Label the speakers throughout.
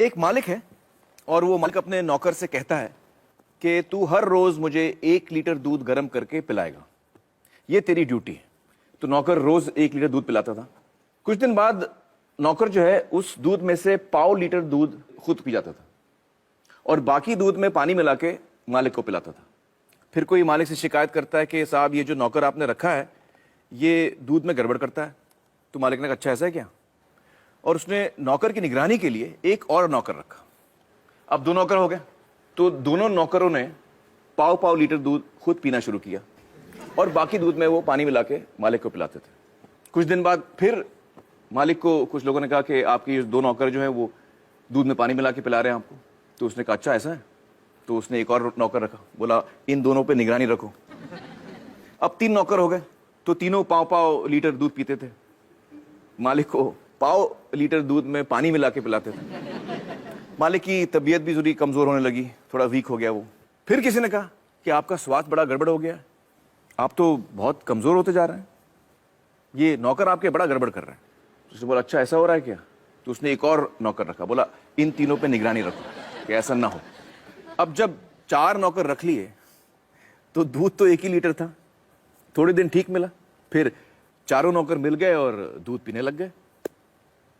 Speaker 1: एक मालिक है और वो मालिक अपने नौकर से कहता है कि तू हर रोज मुझे 1 लीटर दूध गर्म करके पिलाएगा, ये तेरी ड्यूटी है। तो नौकर रोज 1 लीटर दूध पिलाता था। कुछ दिन बाद नौकर जो है उस दूध में से 1/4 लीटर दूध खुद पी जाता था और बाकी दूध में पानी मिला के मालिक को पिलाता था। फिर कोई मालिक से शिकायत करता है कि साहब ये जो नौकर आपने रखा है ये दूध में गड़बड़ करता है। तो मालिक ने कहा अच्छा ऐसा है क्या, और उसने नौकर की निगरानी के लिए एक और नौकर रखा। अब 2 नौकर हो गए, तो दोनों नौकरों ने 1/4 लीटर दूध खुद पीना शुरू किया और बाकी दूध में वो पानी मिला के मालिक को पिलाते थे। कुछ दिन बाद फिर मालिक को कुछ लोगों ने कहा कि आपके ये 2 नौकर जो हैं वो दूध में पानी मिला के पिला रहे हैं आपको। तो उसने कहा अच्छा ऐसा है। तो उसने एक और नौकर रखा, बोला इन दोनों पे निगरानी रखो। अब 3 नौकर हो गए, तो तीनों 1/4 लीटर दूध पीते थे, मालिक को 1/4 लीटर दूध में पानी मिला के पिलाते थे। मालिक की तबीयत भी थोड़ी कमजोर होने लगी, थोड़ा वीक हो गया वो। फिर किसी ने कहा कि आपका स्वास्थ्य बड़ा गड़बड़ हो गया है, आप तो बहुत कमजोर होते जा रहे हैं, ये नौकर आपके बड़ा गड़बड़ कर रहे हैं। तो उसने बोला अच्छा ऐसा हो रहा है क्या। तो उसने एक और नौकर रखा, बोला इन तीनों पे निगरानी रखो कि ऐसा ना हो। अब जब 4 नौकर रख लिए तो दूध तो 1 ही लीटर था। थोड़े दिन ठीक मिला, फिर चारों नौकर मिल गए और दूध पीने लग गए।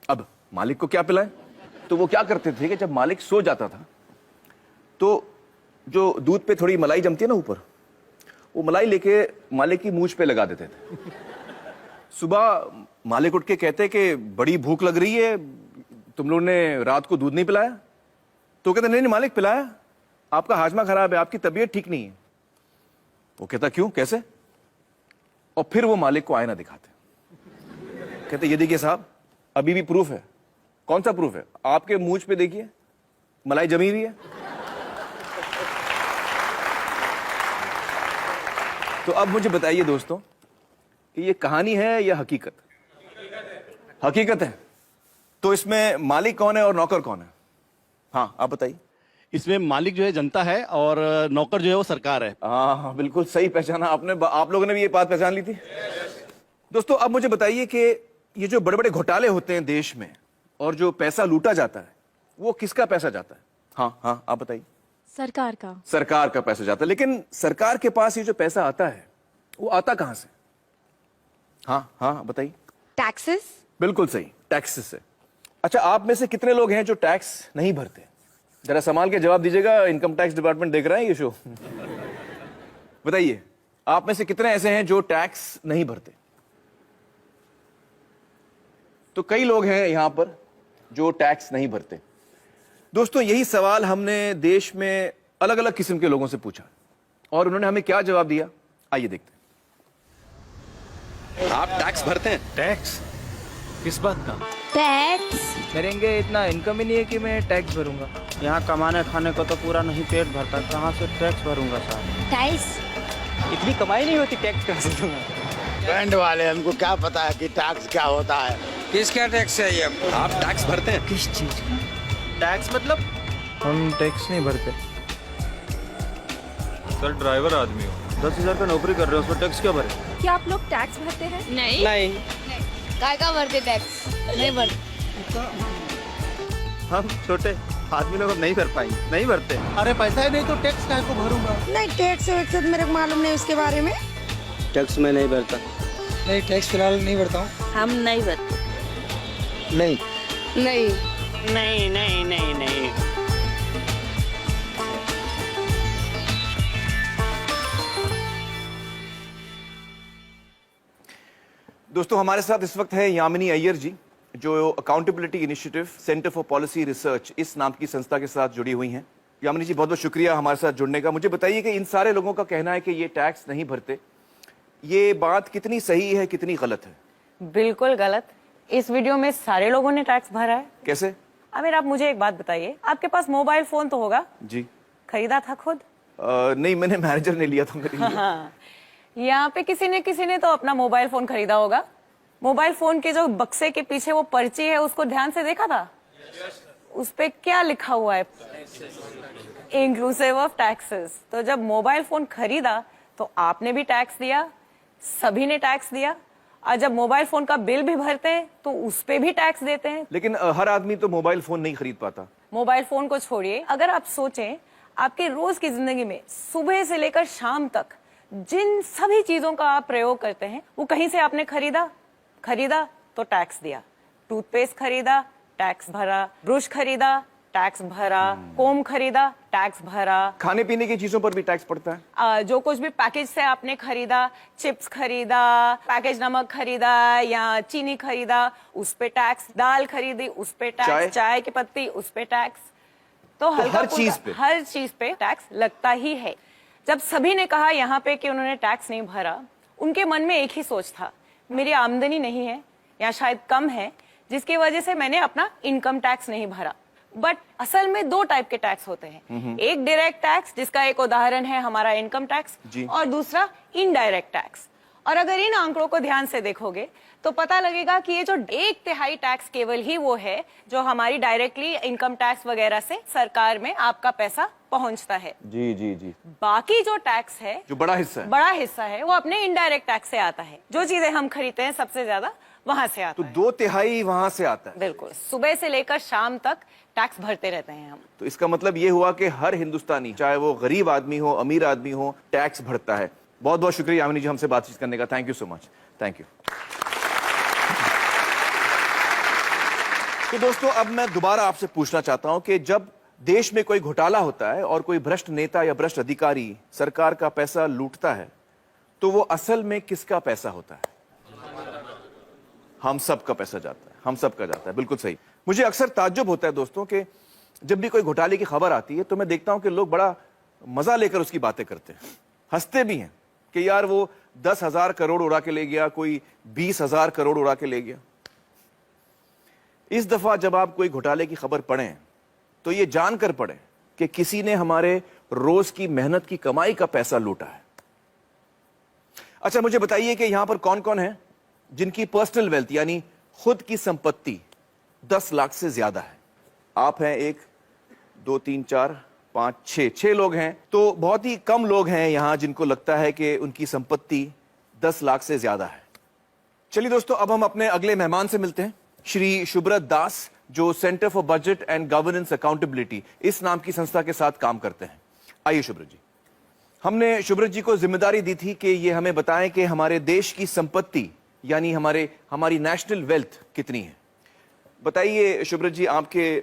Speaker 1: अब मालिक को क्या पिलाएं। तो वो क्या करते थे कि जब मालिक सो जाता था तो जो दूध पे थोड़ी मलाई जमती है ना ऊपर, वो मलाई लेके मालिक की मूंछ पे लगा देते थे। सुबह मालिक उठ के कहते कि बड़ी भूख लग रही है, तुम लोगों ने रात को दूध नहीं पिलाया। तो कहते नहीं मालिक पिलाया, आपका हाजमा खराब है, आपकी तबीयत ठीक नहीं है। वो कहता क्यों कैसे। और फिर वो मालिक को आईना दिखाते, कहते ये देखिए साहब अभी भी प्रूफ है। कौन सा प्रूफ है, आपके मूंछ पे देखिए मलाई जमी हुई है। तो अब मुझे बताइए दोस्तों कि ये कहानी है या हकीकत। हकीकत है। तो इसमें मालिक कौन है और नौकर कौन है। हाँ आप बताइए।
Speaker 2: इसमें मालिक जो है जनता है और नौकर जो है वो सरकार है।
Speaker 1: हाँ बिल्कुल सही पहचाना आपने। आप लोगों ने भी ये बात पहचान ली थी। दोस्तों अब मुझे बताइए कि ये जो बड़े बड़े घोटाले होते हैं देश में और जो पैसा लूटा जाता है वो किसका पैसा जाता है। हाँ हाँ आप बताइए।
Speaker 3: सरकार का।
Speaker 1: सरकार का पैसा जाता है। लेकिन सरकार के पास ये जो पैसा आता है वो आता कहां से। हाँ हाँ बताइए।
Speaker 3: टैक्सेस।
Speaker 1: बिल्कुल सही, टैक्सेस से। अच्छा आप में से कितने लोग हैं जो टैक्स नहीं भरते। जरा संभाल के जवाब दीजिएगा, इनकम टैक्स डिपार्टमेंट देख रहा है ये शो। बताइए आप में से कितने ऐसे हैं जो टैक्स नहीं भरते। तो कई लोग हैं यहां पर जो टैक्स नहीं भरते। दोस्तों यही सवाल हमने देश में अलग अलग किस्म के लोगों से पूछा और उन्होंने हमें क्या जवाब दिया, आइए देखते हैं।
Speaker 4: आप टैक्स भरते हैं।
Speaker 5: टैक्स किस बात का।
Speaker 3: टैक्स
Speaker 6: मेरेंगे इतना इनकम ही नहीं है कि मैं टैक्स भरूंगा।
Speaker 7: यहाँ कमाने खाने को तो पूरा नहीं पेट भरता, कहाँ से टैक्स भरूंगा साहब।
Speaker 3: टैक्स
Speaker 6: इतनी कमाई नहीं होती, टैक्स कहाँ से दूंगा।
Speaker 7: बैंड वाले हमको क्या पता है कि टैक्स क्या होता है।
Speaker 6: किसका टैक्स है ये।
Speaker 4: आप टैक्स भरते हैं।
Speaker 6: किस चीज का
Speaker 5: टैक्स मतलब।
Speaker 6: हम टैक्स नहीं भरते।
Speaker 5: सर ड्राइवर आदमी हो,
Speaker 6: 10,000 का नौकरी कर रहे हो, उसमें टैक्स क्या भरे।
Speaker 3: क्या आप लोग टैक्स भरते हैं।
Speaker 8: नहीं
Speaker 6: नहीं
Speaker 8: काय का भरते टैक्स नहीं भरते।
Speaker 6: हम छोटे आदमी लोग नहीं भर पाएंगे, नहीं भरते।
Speaker 2: अरे पैसा ही नहीं तो टैक्स काहे को भरूंगा।
Speaker 8: नहीं टैक्स वैक्स मेरे को मालूम नहीं उसके बारे में।
Speaker 7: टैक्स में नहीं भरता।
Speaker 6: नहीं टैक्स फिलहाल नहीं भरता हूँ।
Speaker 8: हम नहीं भरते।
Speaker 6: नहीं
Speaker 8: नहीं
Speaker 7: नहीं नहीं नहीं नहीं।
Speaker 1: दोस्तों हमारे साथ इस वक्त है यामिनी अय्यर जी, जो accountability initiative centre for policy research इस नाम की संस्था के साथ जुड़ी हुई हैं। यामिनी जी बहुत बहुत शुक्रिया हमारे साथ जुड़ने का। मुझे बताइए कि इन सारे लोगों का कहना है कि ये टैक्स नहीं भरते, ये बात कितनी सही है कितनी गलत है।
Speaker 9: बिल्कुल गलत। इस वीडियो में सारे लोगों ने टैक्स भरा है।
Speaker 1: कैसे।
Speaker 9: आमिर आप मुझे एक बात बताइए, आपके पास मोबाइल फोन तो होगा।
Speaker 1: जी
Speaker 9: खरीदा था खुद।
Speaker 1: नहीं मैंने मैनेजर ने लिया था मेरे लिए।
Speaker 9: हाँ। यहाँ पे किसी ने तो अपना मोबाइल फोन खरीदा होगा। मोबाइल फोन के जो बक्से के पीछे वो पर्ची है उसको ध्यान से देखा था। उस पे क्या लिखा हुआ है, इंक्लूसिव ऑफ टैक्सेस। तो जब मोबाइल फोन खरीदा तो आपने भी टैक्स दिया, सभी ने टैक्स दिया और जब मोबाइल फोन का बिल भी भरते हैं तो उस पे भी टैक्स देते हैं।
Speaker 1: लेकिन हर आदमी तो मोबाइल फोन नहीं खरीद पाता।
Speaker 9: मोबाइल फोन को छोड़िए, अगर आप सोचें आपके रोज की जिंदगी में सुबह से लेकर शाम तक जिन सभी चीजों का आप प्रयोग करते हैं वो कहीं से आपने खरीदा तो टैक्स दिया, टूथपेस्ट खरीदा टैक्स भरा, ब्रश खरीदा टैक्स भरा, कोम खरीदा टैक्स भरा,
Speaker 1: खाने पीने की चीजों पर भी टैक्स पड़ता है।
Speaker 9: जो कुछ भी पैकेज से आपने खरीदा, चिप्स खरीदा, पैकेज नमक खरीदा या चीनी खरीदा, उस पे टैक्स, दाल खरीदी उस पे टैक्स, चाय की पत्ती उस पे टैक्स। तो हर चीज पे टैक्स लगता ही है। जब सभी ने कहा यहाँ पे कि उन्होंने टैक्स नहीं भरा, उनके मन में एक ही सोच था, मेरी आमदनी नहीं है या शायद कम है, जिसकी वजह से मैंने अपना इनकम टैक्स नहीं भरा। बट असल में दो टाइप के टैक्स होते हैं, एक डायरेक्ट टैक्स जिसका एक उदाहरण है हमारा इनकम टैक्स, और दूसरा इनडायरेक्ट टैक्स। और अगर इन आंकड़ों को ध्यान से देखोगे तो पता लगेगा कि ये जो 1/3 टैक्स केवल ही वो है जो हमारी डायरेक्टली इनकम टैक्स वगैरह से सरकार में आपका पैसा पहुंचता है।
Speaker 1: जी जी जी।
Speaker 9: बाकी जो टैक्स है, जो बड़ा हिस्सा है वो अपने इनडायरेक्ट टैक्स से आता है। जो चीजें हम खरीदते हैं सबसे ज्यादा वहां से आता है।
Speaker 1: तो 2/3 वहां से आता है।
Speaker 9: बिल्कुल, सुबह से लेकर शाम तक टैक्स भरते रहते हैं हम।
Speaker 1: तो इसका मतलब ये हुआ कि हर हिंदुस्तानी, चाहे वो गरीब आदमी हो अमीर आदमी हो, टैक्स भरता है। बहुत बहुत शुक्रिया यामिनी जी हमसे बातचीत करने का। Thank you so much. Thank you. तो दोस्तों, अब मैं दोबारा आपसे पूछना चाहता हूं कि जब देश में कोई घोटाला होता है और कोई भ्रष्ट नेता या भ्रष्ट अधिकारी सरकार का पैसा लूटता है, तो वो असल में किसका पैसा होता है? हम सब का पैसा जाता है, हम सब का जाता है। बिल्कुल सही। मुझे अक्सर ताज्जुब होता है दोस्तों कि जब भी कोई घोटाले की खबर आती है तो मैं देखता हूं कि लोग बड़ा मजा लेकर उसकी बातें करते हैं, हंसते भी हैं कि यार वो 10,000 करोड़ उड़ा के ले गया, कोई 20,000 करोड़ उड़ा के ले गया। इस दफा जब आप कोई घोटाले की खबर पढ़ें तो ये जानकर पढ़ें कि किसी ने हमारे रोज की मेहनत की कमाई का पैसा लूटा है। अच्छा, मुझे बताइए कि यहां पर कौन कौन है जिनकी पर्सनल वेल्थ यानी खुद की संपत्ति 10 लाख से ज्यादा है? आप हैं 1 2 3 4 5 6 लोग हैं। तो बहुत ही कम लोग हैं यहां जिनको लगता है कि उनकी संपत्ति 10 लाख से ज्यादा है। चलिए दोस्तों, अब हम अपने अगले मेहमान से मिलते हैं, श्री शुभ्रत दास, जो centre for budget and governance accountability इस नाम की संस्था के साथ काम करते हैं। आइए शुभ्रत जी। हमने शुभ्रत जी को जिम्मेदारी दी थी कि ये हमें बताएं कि हमारे देश की संपत्ति यानी हमारी नेशनल वेल्थ कितनी है। बताइए शुभ्रत जी, आपके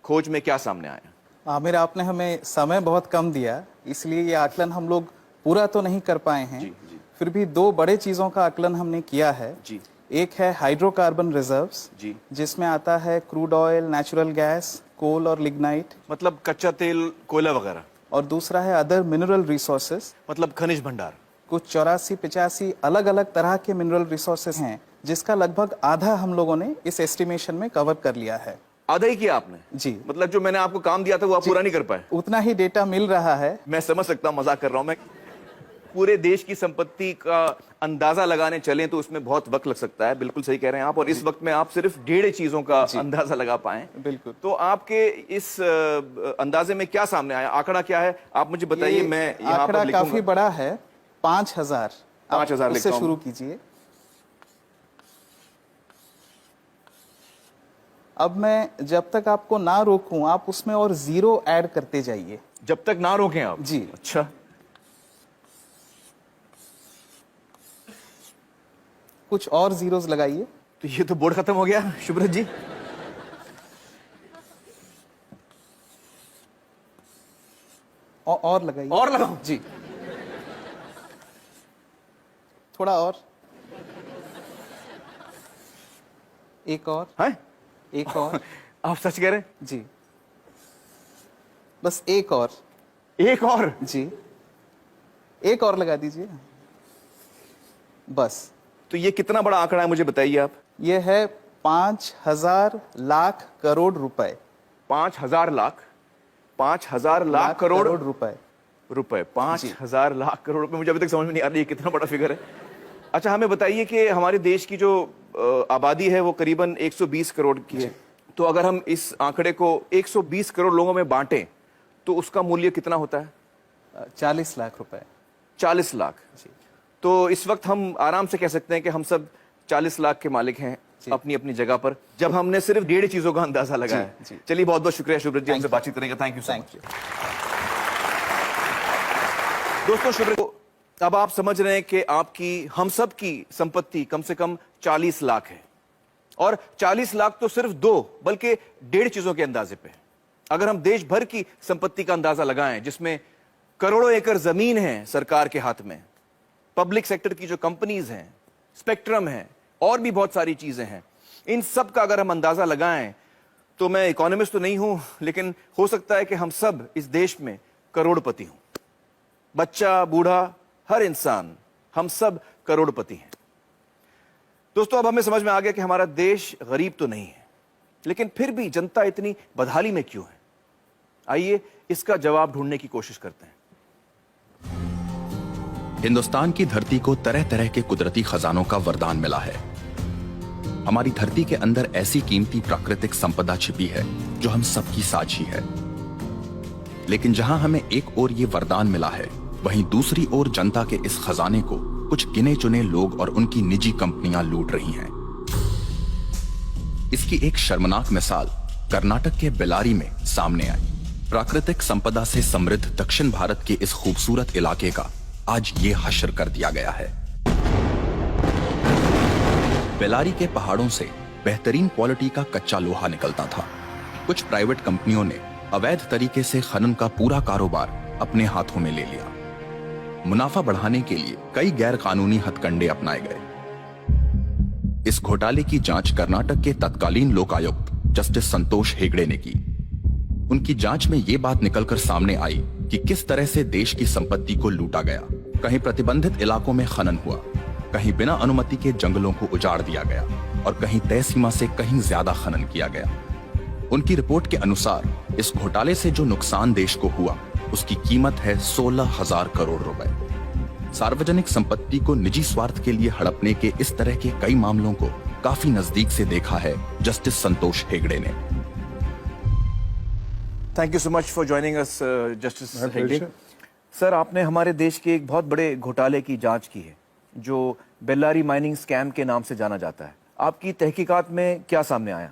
Speaker 1: खोज में क्या सामने आया?
Speaker 10: आमिर, आपने हमें समय बहुत कम दिया, इसलिए ये आकलन हम लोग पूरा तो नहीं कर पाए हैं।
Speaker 1: जी।
Speaker 10: फिर भी 2 बड़े चीजों का आकलन हमने किया है।
Speaker 1: जी।
Speaker 10: एक है हाइड्रोकार्बन रिजर्व्स,
Speaker 1: जी,
Speaker 10: जिसमें आता है क्रूड ऑयल, नेचुरल गैस, कोल और लिग्नाइट,
Speaker 1: मतलब कच्चा तेल, कोयला वगैरह।
Speaker 10: और दूसरा है अदर मिनरल रिसोर्सेज,
Speaker 1: मतलब खनिज भंडार।
Speaker 10: कुछ 84-85 अलग अलग तरह के मिनरल रिसोर्सेज हैं, जिसका लगभग आधा हम लोगों ने इस एस्टिमेशन में कवर कर लिया है।
Speaker 1: आधा ही किया आपने?
Speaker 10: जी।
Speaker 1: मतलब जो मैंने आपको काम दिया था वो आप पूरा नहीं कर पाए?
Speaker 10: उतना ही डेटा मिल रहा है।
Speaker 1: मैं समझ सकता हूं, मजाक कर रहा हूं मैं। पूरे देश की संपत्ति का अंदाजा लगाने चलें तो उसमें बहुत वक्त लग सकता है। बिल्कुल सही कह रहे हैं आप। और इस वक्त में आप सिर्फ 1.5 चीजों का अंदाजा लगा पाए।
Speaker 10: बिल्कुल।
Speaker 1: तो आपके इस अंदाजे में क्या सामने आया? आंकड़ा क्या है आप मुझे बताइए। मैं यहाँ
Speaker 10: आंकड़ा
Speaker 1: पर
Speaker 10: काफी बड़ा है, 5,000।
Speaker 1: 5,000
Speaker 10: से शुरू कीजिए। अब मैं जब तक आपको ना रोकूं, आप उसमें और 0 ऐड करते जाइए।
Speaker 1: जब तक ना रोकें आप?
Speaker 10: जी।
Speaker 1: अच्छा,
Speaker 10: कुछ और जीरोस लगाइए।
Speaker 1: तो ये तो बोर्ड खत्म हो गया शुभ्रत जी।
Speaker 10: और लगाइए।
Speaker 1: और लगाओ
Speaker 10: जी, थोड़ा और, एक और
Speaker 1: है?
Speaker 10: एक और।
Speaker 1: आप सच कह रहे हैं?
Speaker 10: जी, बस एक और।
Speaker 1: एक और?
Speaker 10: जी, एक और लगा दीजिए बस।
Speaker 1: तो ये कितना बड़ा आंकड़ा है मुझे बताइए आप।
Speaker 10: ये है 5,000 लाख करोड़ रुपए।
Speaker 1: 5,000 लाख? 5,000 लाख करोड़
Speaker 10: रुपए।
Speaker 1: 5,000 लाख करोड़ रुपए। मुझे अभी तक समझ में नहीं आ रही है कितना बड़ा फिगर है। अच्छा, हमें बताइए कि हमारे देश की जो आबादी है वो करीबन 120 करोड़ की है। तो अगर हम इस आंकड़े को 120 करोड़ लोगों में बांटें तो उसका मूल्य कितना होता है?
Speaker 10: 40 लाख रुपए।
Speaker 1: 40 लाख। तो इस वक्त हम आराम से कह सकते हैं कि हम सब 40 लाख के मालिक हैं अपनी अपनी जगह पर, जब हमने सिर्फ 1.5 चीजों का अंदाजा लगाया। चलिए, बहुत बहुत शुक्रिया शुभ्रत जी, हमसे बातचीत करने का। Thank you so much. दोस्तों, शुभ्रत, अब आप समझ रहे हैं कि आपकी, हम सब की संपत्ति कम से कम 40 लाख है, और 40 लाख तो सिर्फ 2 बल्कि 1.5 चीजों के अंदाजे पे। अगर हम देश भर की संपत्ति का अंदाजा लगाएं, जिसमें करोड़ों एकड़ जमीन है सरकार के हाथ में, पब्लिक सेक्टर की जो कंपनीज हैं, स्पेक्ट्रम है, और भी बहुत सारी चीजें हैं, इन सब का अगर हम अंदाजा लगाएं, तो मैं इकोनॉमिस्ट तो नहीं हूं, लेकिन हो सकता है कि हम सब इस देश में करोड़पति हों। बच्चा, बूढ़ा, हर इंसान, हम सब करोड़पति हैं। दोस्तों, अब हमें समझ में आ गया कि हमारा देश गरीब तो नहीं है, लेकिन फिर भी जनता इतनी बदहाली में क्यों है? आइए इसका जवाब ढूंढने की कोशिश करते हैं।
Speaker 11: हिंदुस्तान की धरती को तरह तरह के कुदरती खजानों का वरदान मिला है। हमारी धरती के अंदर ऐसी कीमती प्राकृतिक संपदा छिपी है जो हम सबकी साझी है। लेकिन जहां हमें एक ओर ये वरदान मिला है, वहीं दूसरी ओर जनता के इस खजाने को कुछ गिने चुने लोग और उनकी निजी कंपनियां लूट रही हैं। इसकी एक शर्मनाक मिसाल कर्नाटक के बेलारी में सामने आई। प्राकृतिक संपदा से समृद्ध दक्षिण भारत के इस खूबसूरत इलाके का आज ये हश्र कर दिया गया है। बेलारी के पहाड़ों से बेहतरीन क्वालिटी का कच्चा लोहा निकलता था। कुछ प्राइवेट कंपनियों ने अवैध तरीके से खनन का पूरा कारोबार अपने हाथों में ले लिया। मुनाफा बढ़ाने के लिए कई गैर कानूनी हथकंडे अपनाए गए। इस घोटाले की जांच कर्नाटक के तत्कालीन लोकायुक्त जस्टिस संतोष हेगड़े ने की। उनकी जांच में यह बात निकलकर सामने आई कि किस तरह से देश की संपत्ति को लूटा गया। कहीं प्रतिबंधित इलाकों में खनन हुआ, कहीं बिना अनुमति के जंगलों को उजाड़ दिया गया, और कहीं तय सीमा से कहीं ज्यादा खनन किया गया। उनकी रिपोर्ट के अनुसार इस घोटाले से जो नुकसान देश को हुआ, उसकी कीमत है 16,000 करोड़ रुपए। सार्वजनिक संपत्ति को निजी स्वार्थ के लिए हड़पने के इस तरह के कई मामलों को काफी नजदीक से देखा है जस्टिस संतोष हेगड़े ने।
Speaker 1: Thank you so much for joining us justice Hegde. Sir, आपने हमारे देश के एक बहुत बड़े घोटाले की जांच की है, जो बेल्लारी माइनिंग स्कैम के नाम से जाना जाता है। आपकी तहकीकात में क्या सामने आया?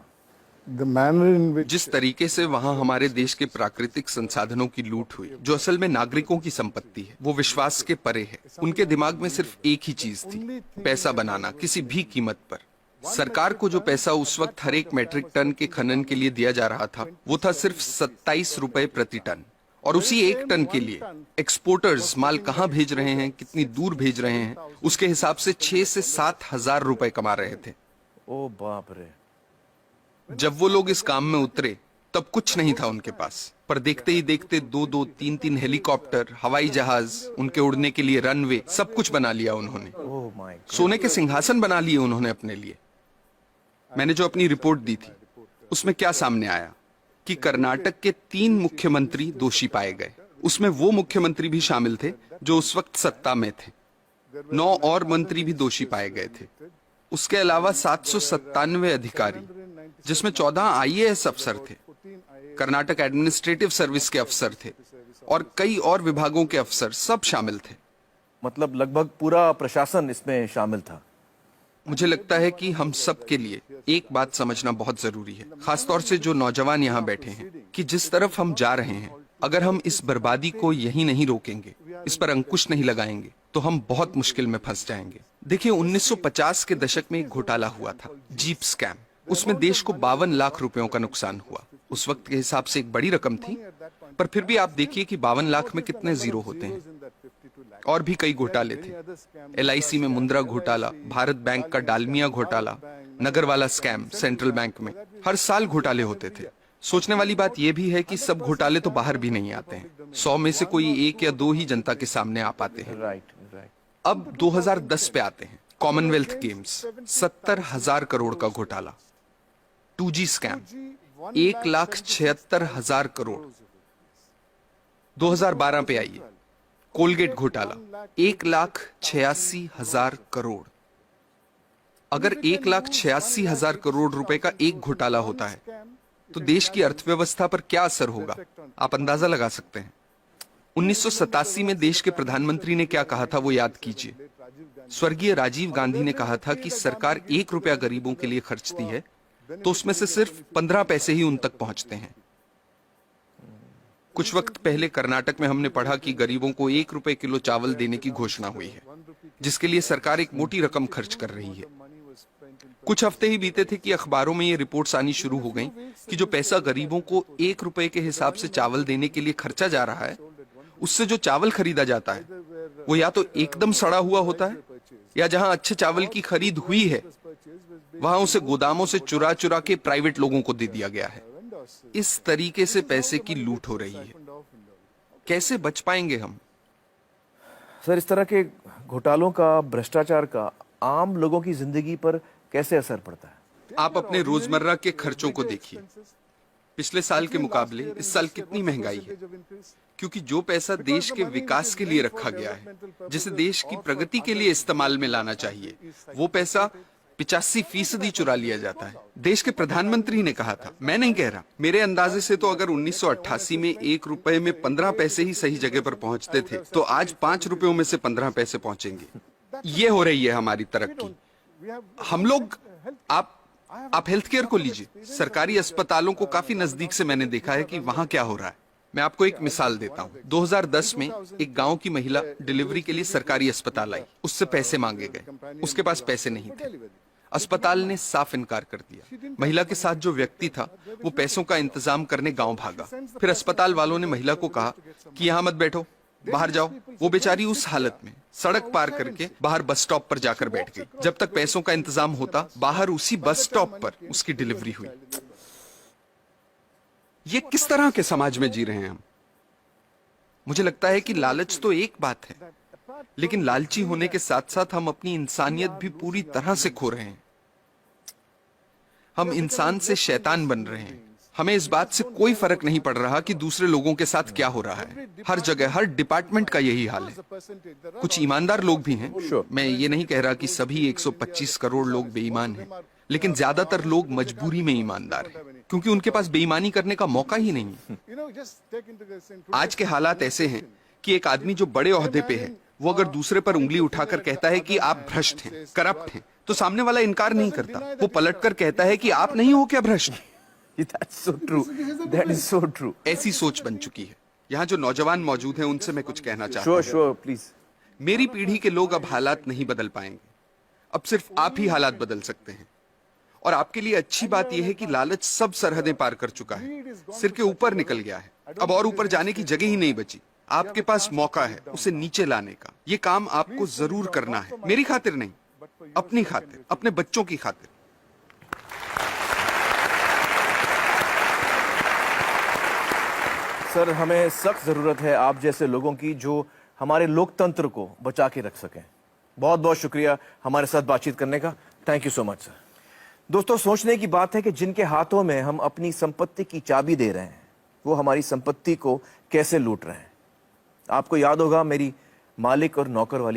Speaker 4: जिस तरीके से वहाँ हमारे देश के प्राकृतिक संसाधनों की लूट हुई, जो असल में नागरिकों की संपत्ति है, वो विश्वास के परे है। उनके दिमाग में सिर्फ एक ही चीज थी, पैसा बनाना किसी भी कीमत पर। सरकार को जो पैसा उस वक्त हर एक मैट्रिक टन के खनन के लिए दिया जा रहा था, वो था सिर्फ 27 रुपए प्रति टन। और उसी 1 टन के लिए एक्सपोर्टर्स माल कहाँ भेज रहे हैं, कितनी दूर भेज रहे हैं, उसके हिसाब से 6 से 7 हजार रुपए कमा रहे थे।
Speaker 1: ओ बाप रे।
Speaker 4: जब वो लोग इस काम में उतरे, तब कुछ नहीं था उनके पास, पर देखते ही देखते 2-2, 3-3 हेलीकॉप्टर, हवाई जहाज, उनके उड़ने के लिए रनवे, सब कुछ बना लिया उन्होंने। सोने के सिंहासन बना लिए उन्होंने अपने लिए। मैंने जो अपनी रिपोर्ट दी थी, उसमें क्या सामने आया कि कर्नाटक के 3 मुख्यमंत्री दोषी पाए गए। उसमें वो मुख्यमंत्री भी शामिल थे जो उस वक्त सत्ता में थे। 9 और मंत्री भी दोषी पाए गए थे। उसके अलावा 797 अधिकारी, जिसमें 14 IAS अफसर थे, कर्नाटक एडमिनिस्ट्रेटिव सर्विस के अफसर थे, और कई और विभागों के अफसर, सब शामिल थे।
Speaker 1: मतलब लगभग पूरा प्रशासन इसमें शामिल था।
Speaker 4: मुझे लगता है कि हम सब के लिए एक बात समझना बहुत जरूरी है, खासतौर से जो नौजवान यहाँ बैठे हैं, कि जिस तरफ हम जा रहे हैं, अगर हम इस बर्बादी को यहीं नहीं रोकेंगे, इस पर अंकुश नहीं लगाएंगे, तो हम बहुत मुश्किल में फंस जाएंगे। देखिए, 1950 के दशक में एक घोटाला हुआ था, जीप स्कैम। उसमें देश को 52 लाख रुपयों का नुकसान हुआ। उस वक्त के हिसाब से एक बड़ी रकम थी, पर फिर भी आप देखिए कि 52 लाख में कितने जीरो होते हैं। और भी कई घोटाले थे, LIC में मुंद्रा घोटाला, भारत बैंक का डालमिया घोटाला, नगरवाला स्कैम सेंट्रल बैंक में। हर साल घोटाले होते थे। सोचने वाली बात यह भी है कि सब घोटाले तो बाहर भी नहीं आते हैं। 100 में से कोई 1 या 2 ही जनता के सामने आ पाते हैं। अब 2010 पे आते हैं। कॉमनवेल्थ गेम्स, 70,000 करोड़ का घोटाला। 2G scam, 1,76,000 crore. 2012 पे आइए, कोलगेट घोटाला, 1,86,000 करोड़। अगर 1,86,000 करोड़ रुपए का एक घोटाला होता है, तो देश की अर्थव्यवस्था पर क्या असर होगा, आप अंदाजा लगा सकते हैं। 1987 में देश के प्रधानमंत्री ने क्या कहा था, वो याद कीजिए। स्वर्गीय राजीव गांधी ने कहा था कि सरकार 1 रुपया गरीबों के लिए खर्चती है तो उसमें से सिर्फ 15 पैसे ही उन तक पहुंचते हैं। कुछ वक्त पहले कर्नाटक में हमने पढ़ा कि गरीबों को 1 रुपए किलो चावल देने की घोषणा हुई है, जिसके लिए सरकार एक मोटी रकम खर्च कर रही है। कुछ हफ्ते ही बीते थे कि अखबारों में ये रिपोर्ट्स आनी शुरू हो गईं कि जो पैसा गरीबों को 1 रुपए के हिसाब से चावल देने के लिए खर्चा जा रहा है, उससे जो चावल खरीदा जाता है वो या तो एकदम सड़ा हुआ होता है, या जहां अच्छे चावल की खरीद हुई है वहां उसे गोदामों से चुरा चुरा के प्राइवेट लोगों को दे दिया गया है। इस तरीके से पैसे की लूट हो रही है। कैसे बच पाएंगे हम?
Speaker 1: सर, इस तरह के घोटालों का, भ्रष्टाचार का आम लोगों की जिंदगी पर कैसे असर पड़ता है?
Speaker 4: आप अपने रोजमर्रा के खर्चों को देखिए। पिछले साल के मुकाबले इस साल कितनी महंगाई है, क्योंकि जो पैसा देश के विकास के लिए रखा गया है, जिसे देश की प्रगति के लिए इस्तेमाल में लाना चाहिए, वो पैसा 85% चुरा लिया जाता है। देश के प्रधानमंत्री ने कहा था, मैं नहीं कह रहा, मेरे अंदाजे से तो अगर 1988 में 1 रुपए में 15 पैसे ही सही जगह पर पहुंचते थे, तो आज 5 रुपयों में से 15 पैसे पहुंचेंगे। ये हो रही है हमारी तरक्की। हम लोग, आप हेल्थ केयर को लीजिए, सरकारी अस्पतालों को काफी नजदीक से मैंने देखा है कि वहां क्या हो रहा है। मैं आपको एक मिसाल देता हूं। 2010 में एक गांव की महिला डिलीवरी के लिए सरकारी अस्पताल आई, उससे पैसे मांगे गए, उसके पास पैसे नहीं थे। अस्पताल ने साफ इनकार कर दिया। महिला के साथ जो व्यक्ति था वो पैसों का इंतजाम करने गांव भागा। फिर अस्पताल वालों ने महिला को कहा कि यहां मत बैठो, बाहर जाओ। वो बेचारी उस हालत में सड़क पार करके बाहर बस स्टॉप पर जाकर बैठ गई। जब तक पैसों का इंतजाम होता, बाहर उसी बस स्टॉप पर उसकी डिलीवरी हुई। ये किस तरह के समाज में जी रहे हैं हम? मुझे लगता है कि लालच तो एक बात है, लेकिन लालची होने के साथ साथ हम अपनी इंसानियत भी पूरी तरह से खो रहे हैं। हम इंसान से शैतान बन रहे हैं। हमें इस बात से कोई फर्क नहीं पड़ रहा कि दूसरे लोगों के साथ क्या हो रहा है। हर जगह, हर डिपार्टमेंट का यही हाल है। कुछ ईमानदार लोग भी हैं। मैं ये नहीं कह रहा कि सभी 125 करोड़ लोग बेईमान हैं, लेकिन ज्यादातर लोग मजबूरी में ईमानदार हैं, क्योंकि उनके पास बेईमानी करने का मौका ही नहीं। आज के हालात ऐसे हैं कि एक आदमी जो बड़े ओहदे पे है, वो अगर दूसरे पर उंगली उठाकर कहता है कि आप भ्रष्ट हैं, करप्ट हैं, तो सामने वाला इनकार नहीं करता। वो पलटकर कहता है कि आप नहीं हो क्या भ्रष्ट?
Speaker 1: That's so true. That is so true.
Speaker 4: ऐसी सोच बन चुकी है। यहाँ जो नौजवान मौजूद हैं उनसे मैं कुछ कहना चाहता हूँ।
Speaker 1: Sure, please.
Speaker 4: मेरी पीढ़ी के लोग अब हालात नहीं बदल पाएंगे। अब सिर्फ आप ही हालात बदल सकते हैं। और आपके लिए अच्छी बात यह है कि लालच सब सरहदें पार कर चुका है, सिर के ऊपर निकल गया है। अब और ऊपर जाने की जगह ही नहीं बची। आपके पास मौका है उसे नीचे लाने का। ये काम आपको जरूर करना है, मेरी खातिर नहीं, अपनी खातिर, अपने बच्चों की खातिर।
Speaker 1: सर, हमें सख्त जरूरत है आप जैसे लोगों की जो हमारे लोकतंत्र को बचा के रख सकें। बहुत बहुत शुक्रिया हमारे साथ बातचीत करने का। Thank you so much sir. दोस्तों, सोचने की बात है कि जिनके हाथों में हम अपनी संपत्ति की चाबी दे रहे हैं, वो हमारी संपत्ति को कैसे लूट रहे हैं। आपको याद होगा मेरी मालिक और नौकर वाली